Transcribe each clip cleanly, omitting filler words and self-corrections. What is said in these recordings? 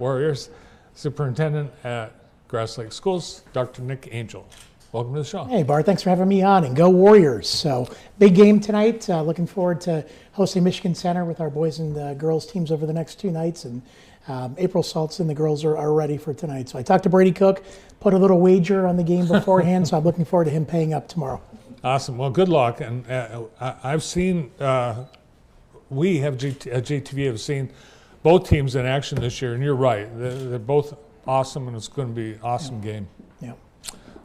Warriors, Superintendent at Grass Lake Schools, Dr. Nick Angel. Welcome to the show. Hey, Bart, thanks for having me on, and go Warriors. So, big game tonight. Looking forward to hosting Michigan Center with our boys and girls teams over the next 2 nights. And April Saltz and the girls are ready for tonight. So I talked to Brady Cook, put a little wager on the game beforehand, so I'm looking forward to him paying up tomorrow. Awesome. Well, good luck. And I've seen, we have at JTV have seen both teams in action this year, and you're right. They're both awesome, and it's going to be an awesome game. Yeah.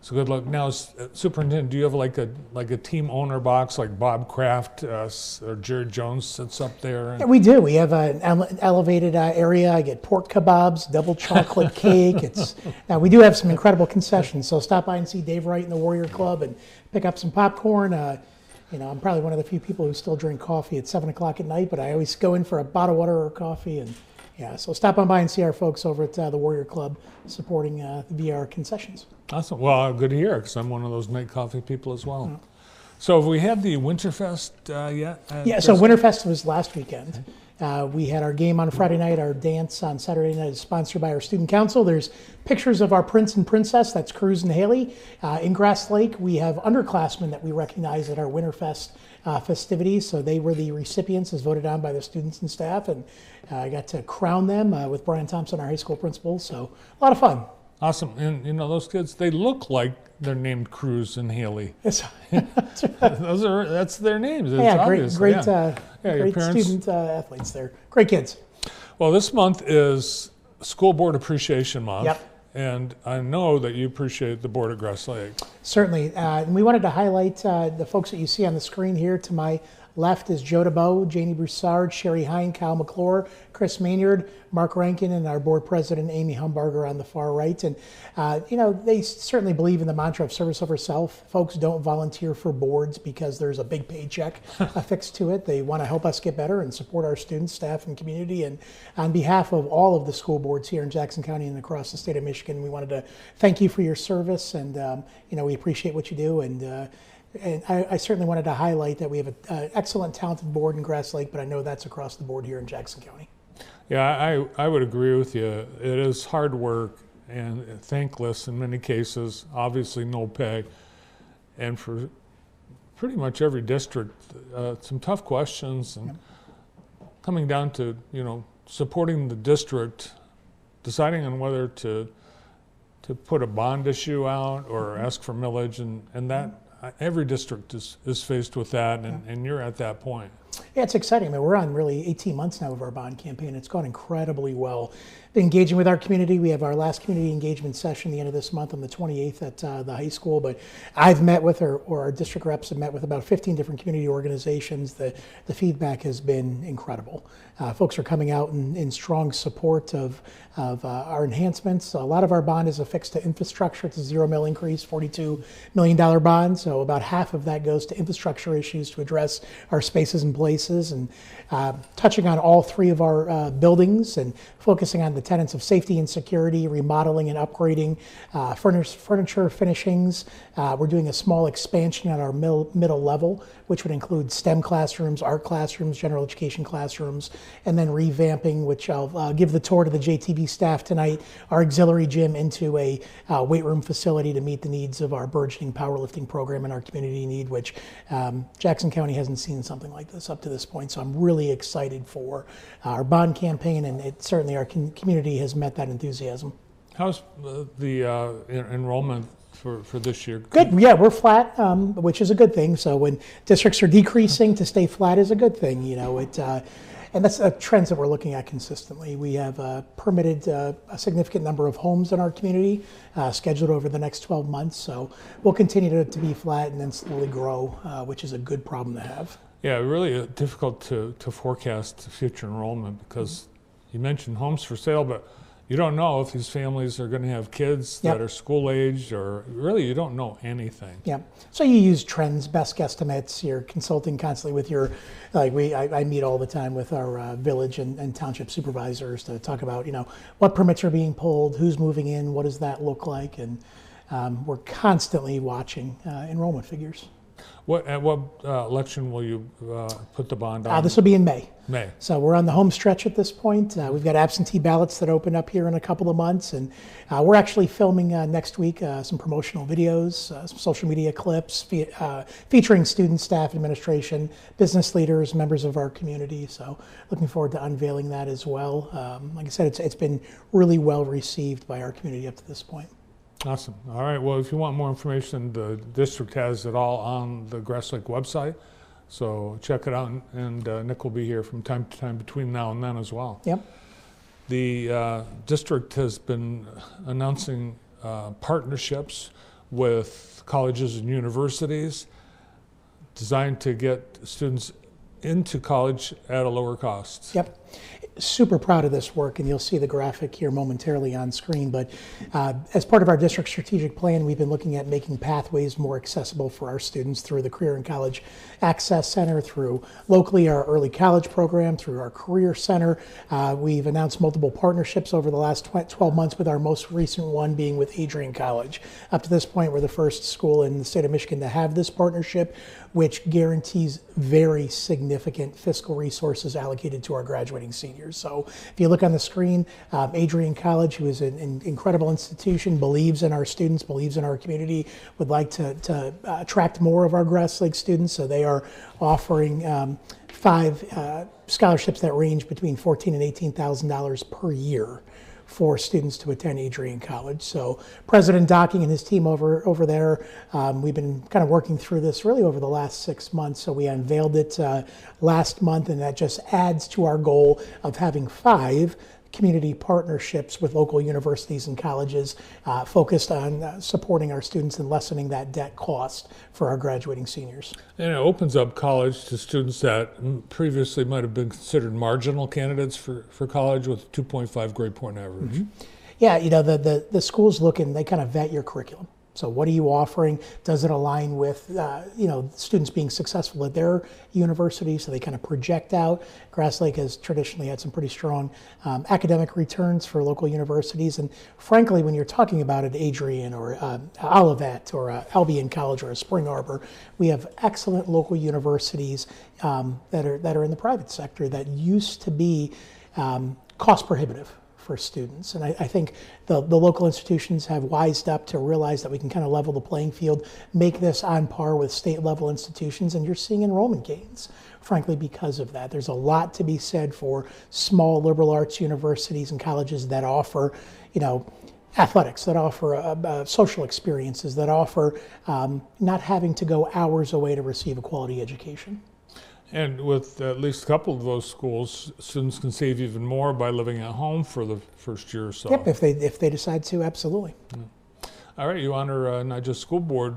So good luck. Now, Superintendent, do you have like a team owner box like Bob Kraft or Jared Jones sits up there? Yeah, we do. We have an elevated area. I get pork kebabs, double chocolate cake. Now we do have some incredible concessions. So stop by and see Dave Wright in the Warrior Club and pick up some popcorn. I'm probably one of the few people who still drink coffee at 7 o'clock at night, but I always go in for a bottle of water or coffee. And yeah, so stop on by and see our folks over at the Warrior Club supporting the VR concessions. Awesome. Well, good to hear, because I'm one of those night coffee people as well. Mm-hmm. So have we had the Winterfest yet? Yeah, so Winterfest was last weekend. We had our game on Friday night. Our dance on Saturday night is sponsored by our student council. There's pictures of our prince and princess. That's Cruz and Haley. In Grass Lake, we have underclassmen that we recognize at our Winterfest festivities. So they were the recipients as voted on by the students and staff. And I got to crown them with Brian Thompson, our high school principal. So a lot of fun. Awesome. And, those kids, they look like they're named Cruz and Haley. That's their names. It's yeah, obvious. great parents, student athletes there. Great kids. Well, this month is School Board Appreciation Month. Yep. And I know that you appreciate the board at Grass Lake. Certainly. And we wanted to highlight the folks that you see on the screen here. To my left is Joe DeBoe, Janie Broussard, Sherry Hine, Kyle McClure, Chris Maynard, Mark Rankin, and our board president, Amy Humbarger, on the far right. And, they certainly believe in the mantra of service over self. Folks don't volunteer for boards because there's a big paycheck affixed to it. They want to help us get better and support our students, staff, and community. And on behalf of all of the school boards here in Jackson County and across the state of Michigan, we wanted to thank you for your service. And, we appreciate what you do. And I certainly wanted to highlight that we have an excellent, talented board in Grass Lake, but I know that's across the board here in Jackson County. Yeah, I would agree with you. It is hard work and thankless in many cases, obviously no pay. And for pretty much every district, some tough questions and coming down to, supporting the district, deciding on whether to put a bond issue out or ask for millage, and that every district is faced with that, and you're at that point. Yeah, it's exciting. I mean, we're on really 18 months now of our bond campaign. It's gone incredibly well. Been engaging with our community. We have our last community engagement session the end of this month on the 28th at the high school. But I've met with, or our district reps have met with about 15 different community organizations. The feedback has been incredible. Folks are coming out in strong support of our enhancements. A lot of our bond is affixed to infrastructure. It's a $0 mill increase, $42 million bond. So about half of that goes to infrastructure issues to address our spaces and places, and touching on all 3 of our buildings and focusing on the tenets of safety and security, remodeling and upgrading, furniture finishings. We're doing a small expansion at our middle level, which would include STEM classrooms, art classrooms, general education classrooms, and then revamping, which I'll give the tour to the JTV staff tonight, our auxiliary gym into a weight room facility to meet the needs of our burgeoning powerlifting program and our community need, which Jackson County hasn't seen something like this up to this point. So I'm really excited for our bond campaign, and certainly our community has met that enthusiasm. How's the enrollment for this year? Good. Yeah, we're flat, which is a good thing. So when districts are decreasing, to stay flat is a good thing. And that's trends that we're looking at consistently. We have permitted a significant number of homes in our community scheduled over the next 12 months. So we'll continue to be flat and then slowly grow, which is a good problem to have. Yeah, really difficult to forecast future enrollment because you mentioned homes for sale, but you don't know if these families are going to have kids that are school aged, or really you don't know anything. Yeah. So you use trends, best guesstimates. You're consulting constantly with your, I meet all the time with our village and township supervisors to talk about, what permits are being pulled, who's moving in, what does that look like, and we're constantly watching enrollment figures. At what election will you put the bond on? This will be in May. May. So we're on the home stretch at this point. We've got absentee ballots that open up here in a couple of months, and we're actually filming next week some promotional videos, some social media clips featuring students, staff, administration, business leaders, members of our community. So looking forward to unveiling that as well. Like I said, it's been really well received by our community up to this point. Awesome. All right. Well, if you want more information, the district has it all on the Grass Lake website. So check it out, and Nick will be here from time to time between now and then as well. Yep. The district has been announcing partnerships with colleges and universities designed to get students into college at a lower cost. Yep. Super proud of this work, and you'll see the graphic here momentarily on screen. But as part of our district strategic plan, we've been looking at making pathways more accessible for our students through the Career and College Access Center, through locally our early college program, through our Career Center. We've announced multiple partnerships over the last 12 months, with our most recent one being with Adrian College. Up to this point, we're the first school in the state of Michigan to have this partnership, which guarantees very significant fiscal resources allocated to our graduating seniors. So if you look on the screen, Adrian College, who is an incredible institution, believes in our students, believes in our community, would like to attract more of our Grass Lake students. So they are offering 5 scholarships that range between $14,000 and $18,000 per year for students to attend Adrian College. So President Docking and his team over there, we've been kind of working through this really over the last 6 months. So we unveiled it last month, and that just adds to our goal of having 5 community partnerships with local universities and colleges focused on supporting our students and lessening that debt cost for our graduating seniors. And it opens up college to students that previously might have been considered marginal candidates for college with 2.5 grade point average. Mm-hmm. Yeah, you know, the schools look and they kind of vet your curriculum. So what are you offering? Does it align with, students being successful at their university? So they kind of project out. Grass Lake has traditionally had some pretty strong academic returns for local universities. And frankly, when you're talking about an Adrian or Olivet or Albion College or a Spring Arbor, we have excellent local universities that are in the private sector that used to be cost prohibitive for students. And I think the local institutions have wised up to realize that we can kind of level the playing field, make this on par with state level institutions, and you're seeing enrollment gains, frankly, because of that. There's a lot to be said for small liberal arts universities and colleges that offer, athletics, that offer social experiences, that offer not having to go hours away to receive a quality education. And with at least a couple of those schools, students can save even more by living at home for the first year or so. Yep, if they decide to, absolutely. Yeah. All right, you honor not just school board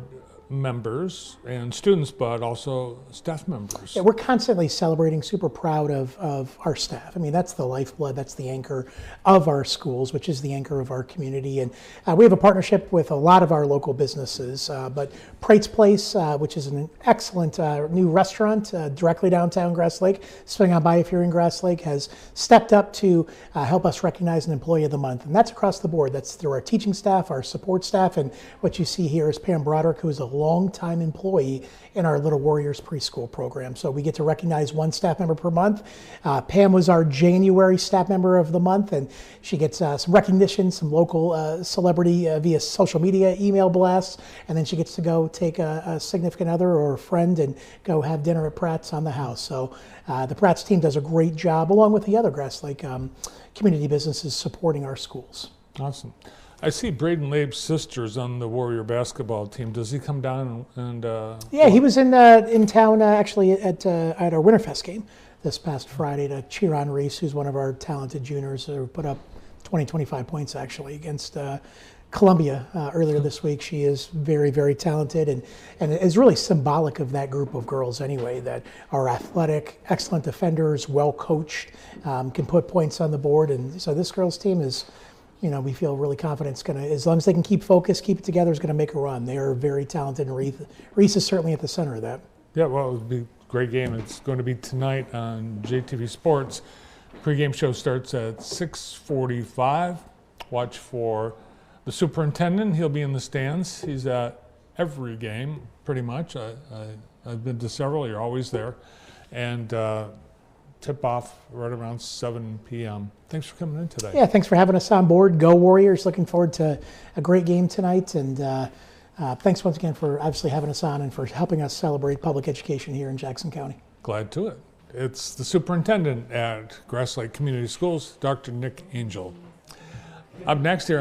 members and students, but also staff members. Yeah, we're constantly celebrating, super proud of our staff. I mean, that's the lifeblood, that's the anchor of our schools, which is the anchor of our community. And we have a partnership with a lot of our local businesses, but Prate's Place, which is an excellent new restaurant directly downtown Grass Lake, swing on by if you're in Grass Lake, has stepped up to help us recognize an Employee of the Month. And that's across the board. That's through our teaching staff, our support staff, and what you see here is Pam Broderick, who is a long-time employee in our Little Warriors preschool program. So we get to recognize one staff member per month. Pam was our January staff member of the month, and she gets some recognition, some local celebrity via social media, email blasts, and then she gets to go take a significant other or a friend and go have dinner at Pratt's on the house. So the Pratt's team does a great job, along with the other Grass Lake community businesses supporting our schools. Awesome. I see Braden Labe's sister's on the Warrior basketball team. Does he come down and? Yeah, he was in town actually at our Winterfest game this past Friday to cheer on Reese, who's one of our talented juniors who put up 25 points actually against Columbia earlier this week. She is very, very talented and is really symbolic of that group of girls anyway, that are athletic, excellent defenders, well coached, can put points on the board. And so this girls team is, we feel really confident it's going to, as long as they can keep focused, keep it together, is going to make a run. They are very talented, and Reese is certainly at the center of that. Yeah, well, it would be a great game. It's going to be tonight on JTV Sports. Pre-game show starts at 6:45. Watch for the superintendent. He'll be in the stands. He's at every game, pretty much. I've been to several. You're always there. And tip off right around 7 p.m. Thanks for coming in today. Yeah, thanks for having us on board. Go Warriors. Looking forward to a great game tonight. And thanks once again for obviously having us on and for helping us celebrate public education here in Jackson County. Glad to it. It's the superintendent at Grass Lake Community Schools, Dr. Nick Angel. Up next here